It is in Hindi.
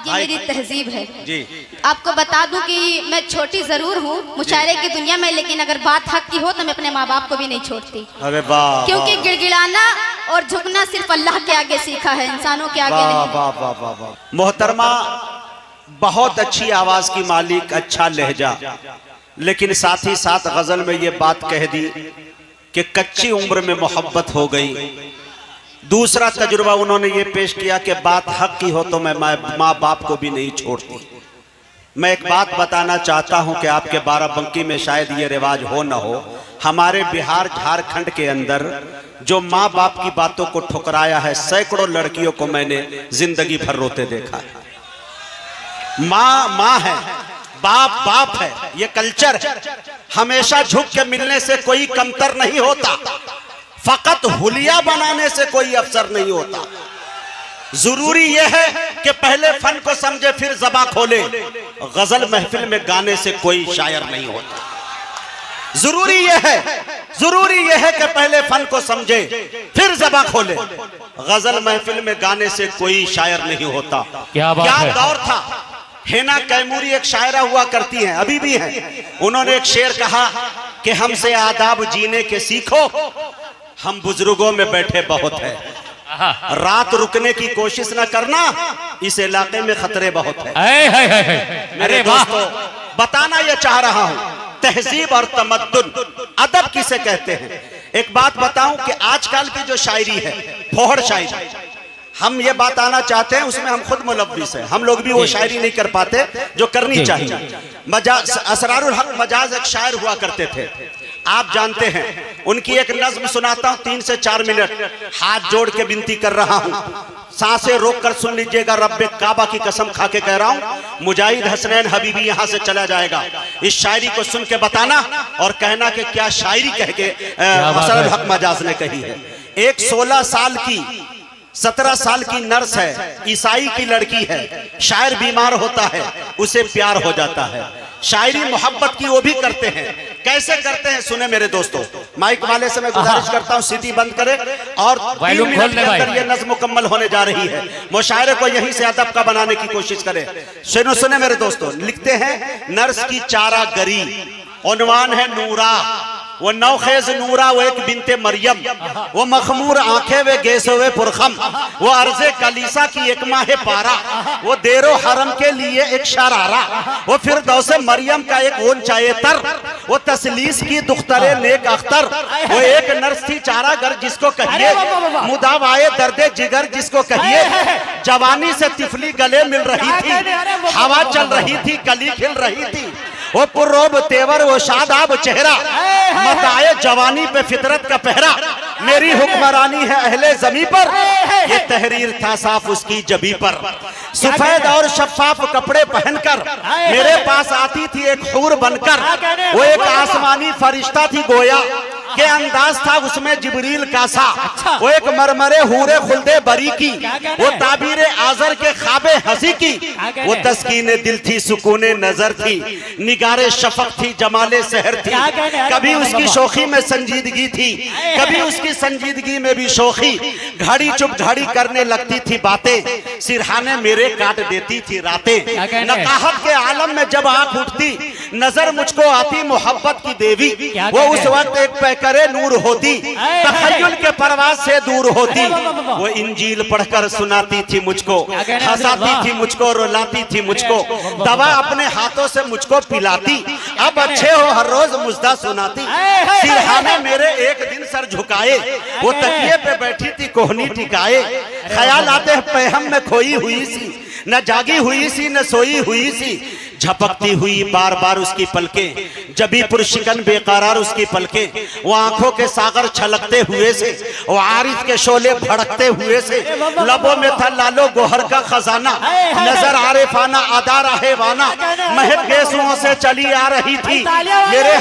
आपकी मेरी तहजीब है जी। आपको बता दूं कि मैं छोटी जरूर हूँ मुशायरे की दुनिया में, लेकिन अगर बात हक की हो तो मैं अपने माँ बाप को भी नहीं छोड़ती। अरे वाह, क्योंकि गिड़गिड़ाना और झुकना सिर्फ अल्लाह के आगे सीखा है, इंसानों के आगे वाह नहीं। वाह वाह वाह वाह। मोहतरमा बहुत अच्छी आवाज की मालिक, अच्छा लहजा, लेकिन साथ ही साथ गजल में ये बात कह दी कि कच्ची उम्र में मोहब्बत हो गई। दूसरा तजुर्बा उन्होंने ये पेश किया कि बात हक की हो तो मैं माँ बाप को भी नहीं छोड़ती। मैं एक बात बताना चाहता हूं कि आपके बाराबंकी में शायद ये रिवाज हो न हो, हमारे बिहार झारखंड के अंदर जो माँ बाप की बातों को ठुकराया है, सैकड़ों लड़कियों को मैंने जिंदगी भर रोते देखा है। माँ माँ है, बाप बाप है, ये कल्चर है। हमेशा झुक के मिलने से कोई कमतर नहीं होता, फकत हुलिया बनाने से कोई अफसर नहीं होता। जरूरी यह है कि पहले फन को समझे फिर ज़बां खोले। गजल महफिल में गाने से कोई शायर नहीं होता। जरूरी यह है कि पहले फन को समझे फिर ज़बां खोले। गजल महफिल में गाने से कोई शायर नहीं होता। क्या दौर था। हेना कैमूरी एक शायरा हुआ करती हैं, अभी भी हैं। उन्होंने एक शेर कहा कि हमसे आदाब जीने के सीखो, हम बुजुर्गों में बैठे बहुत है। रात रुकने की कोशिश न करना, इस इलाके में खतरे बहुत है। मेरे दोस्तों, बताना यह चाह रहा हूं, तहजीब और तमद्दुन, अदब किसे कहते हैं। एक बात बताऊं कि आजकल की जो शायरी है, फोहड़ शायरी, हम ये बात आना चाहते हैं, उसमें हम खुद मुलव्विस हैं। हम लोग भी वो शायरी नहीं कर पाते जो करनी चाहिए। मजाज, असरारुल हक मजाज एक शायर हुआ करते थे, आप जानते हैं। उनकी एक नज्म सुनाता हूं, 3 से 4 मिनट, हाथ जोड़ के विनती कर रहा हूं, सांसें रोक कर सुन लीजिएगा। रब्बे काबा की कसम खा के कह रहा हूं, मुजाहिद हसनैन हबीबी यहां से चला जाएगा। इस शायरी को सुन के बताना और कहना कि क्या शायरी कह के असरारुल हक मजाज ने कही है। एक 16 साल की 17 साल की नर्स है, ईसाई की लड़की है। शायर बीमार होता है, उसे प्यार हो जाता है। शायरी मोहब्बत की वो भी करते हैं। कैसे करते हैं सुने मेरे दोस्तों। माइक वाले से मैं गुजारिश करता हूं सीटी बंद करें और 3 मिनट के अंदर ये नज़्म मुकम्मल होने जा रही है। मुशायरे को यहीं से अदब का बनाने की कोशिश करें। सुने मेरे दोस्तों। लिखते हैं, नर्स की चारा गरी, उन्वान है नूरा, वो नौखेज नूरा, वो एक बिनते मरियम, वो मखमूर आंखें वे गेसोवे पुरखम, वो अर्जे कलीसा की एक माह पारा, वो देरो हरम के लिए एक शरारा, वो फिरदौसे मरियम का एक ऊंचाए तर, वो तसलीस की दुख्तरे नेक अख्तर, वो एक नर्स थी चारागर जिसको कहिए, मुदावाए दर्दे जिगर जिसको कहिए, जवानी से तिफली गले मिल रही थी, हवा चल रही थी, कली खिल रही थी, वो पुर्रोब तेवर, वो शादाब चेहरा, मताए जवानी पे फितरत का पहरा, मेरी हुक्मरानी है अहले जमी पर, ये तहरीर था साफ उसकी जबी पर, सफेद और शफाफ कपड़े पहनकर मेरे पास आती थी एक हूर बनकर, वो एक आसमानी फरिश्ता थी गोया के अंदाज था उसमें जिब्रील का सा, वो एक मरमरे हूरे खुल्दे बरी की, वो ताबीर आजर के ख्वाबे हंसी की, वो तस्कीने दिल थी, सुकूने नजर थी, निगारे शफक थी, जमाले सहर थी, कभी उसकी शोखी में संजीदगी थी, कभी उसकी संजीदगी में भी शोखी, घड़ी चुप घड़ी करने लगती थी बातें, सिरहाने मेरे काट देती थी रातें, नकाहत के आलम में जब आंख उठती नजर मुझको आती मोहब्बत की देवी, वो उस वक्त एक करे नूर होती, तखय्युल के परवाज से दूर होती, वो इंजील पढ़कर सुनाती थी मुझको, हंसाती थी मुझको, रुलाती थी मुझको, दवा अपने हाथों से मुझको पिलाती, अब अच्छे हो हर रोज मुजदा सुनाती, सिरहाने मेरे एक दिन सर झुकाए, वो तकिए पे बैठी थी कोहनी टिकाए, ख्याल आते पैहम में खोई हुई सी, न जागी हुई सी न सोई हुई सी, झपकती हुई बार बार उसकी पलकें, जबी पुरशिकन बेकरार उसकी पलकें, वो आंखों के सागर छलकते हुए से, वो आरिफ के शोले भड़कते हुए से, लबों में था लालो गोहर का खजाना, नजर आरिफाना अदा रहेवाना, महक गेसुओं से चली आ रही थी मेरे